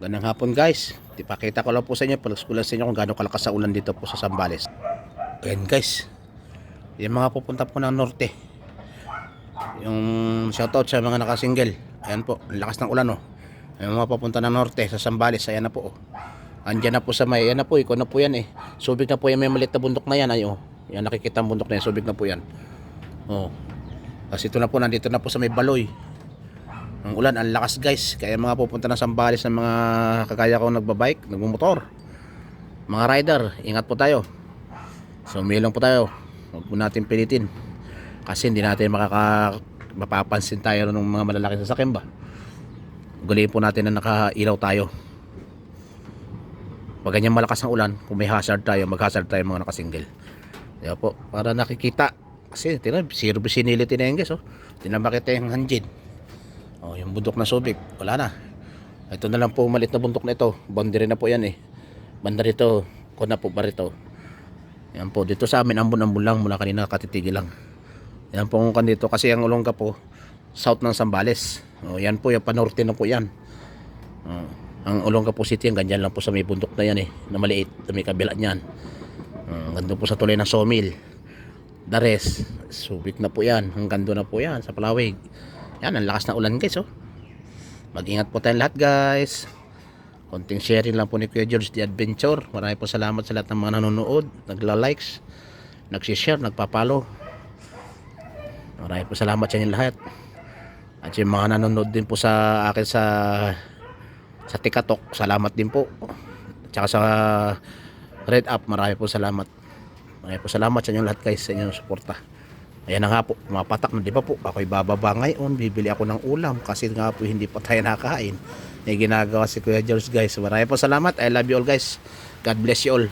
Ganang hapon guys. Ipakita ko lang po sa inyo, palas ko lang sa inyo kung gaano kalakas sa ulan dito po sa Zambales. Ayan guys. Yung mga pupunta po ng norte. Yung shoutout sa mga nakasingle. Ayan po, ang lakas ng ulan oh. Yung mga pupunta ng norte sa Zambales, ayan na po oh. Andyan na po sa may, ayan na po, ikaw na po yan eh. Subig na po yan, may maliit na bundok na yan ay oh. Yan nakikita ang bundok na yan, subig na po yan. Oh. Kasi ito na po, nandito na po sa may Baloy. Ang ulan, ang lakas guys. Kaya mga pupunta na Zambales ng mga kagaya ko nagbabike, nagmumotor. Mga rider, ingat po tayo. Sumilong po tayo. Huwag po natin pilitin. Kasi hindi natin mapapansin tayo ng mga malalaking sasakyan ba. Guliin po natin na nakailaw tayo. Pag ganyan malakas ang ulan, kung may hazard tayo, mag-hazard tayo mga nakasingle. Kaya po, para nakikita. Kasi tina, zero visibility na yan guys oh. Tinabakita yung hanjin. Oh, yung bundok na Subic, wala na. Ito na lang po malit na bundok na ito. Boundary na po yan eh. Banda rito, kuna po ba rito. Yan po, dito sa amin ambon-ambon lang mula kanina katitigil lang. Yan po kung dito kasi ang Olonga po south ng Zambales. Oh, yan po yung panorte na po yan. Oh, ang Olonga po City, ang ganyan lang po sa may bundok na yan eh, na maliit, sa may kabila niyan. Ganda po sa tulay ng sawmill. Dares, Subic na po yan, hanggang doon na po yan sa Palawig. Yan, ang lakas na ulan guys oh. Mag-ingat po tayong lahat guys. Konting sharing lang po ni Kuya George The Adventure. Maraming po salamat sa lahat ng mga nanonood, nagla-likes, nag-share, nagpa-follow. Maraming po salamat sa inyo lahat. At yung mga nanonood din po sa akin sa TikTok, salamat din po. Tsaka sa Red App, maraming po salamat. Maraming po salamat sa inyo lahat guys, sa inyong suporta. Ayan na nga po, mapatak na, di ba po, ako'y bababa ngayon, bibili ako ng ulam kasi nga po hindi pa tayo nakain. May ginagawa si Kuya George guys. Maraming po salamat, I love you all guys. God bless you all.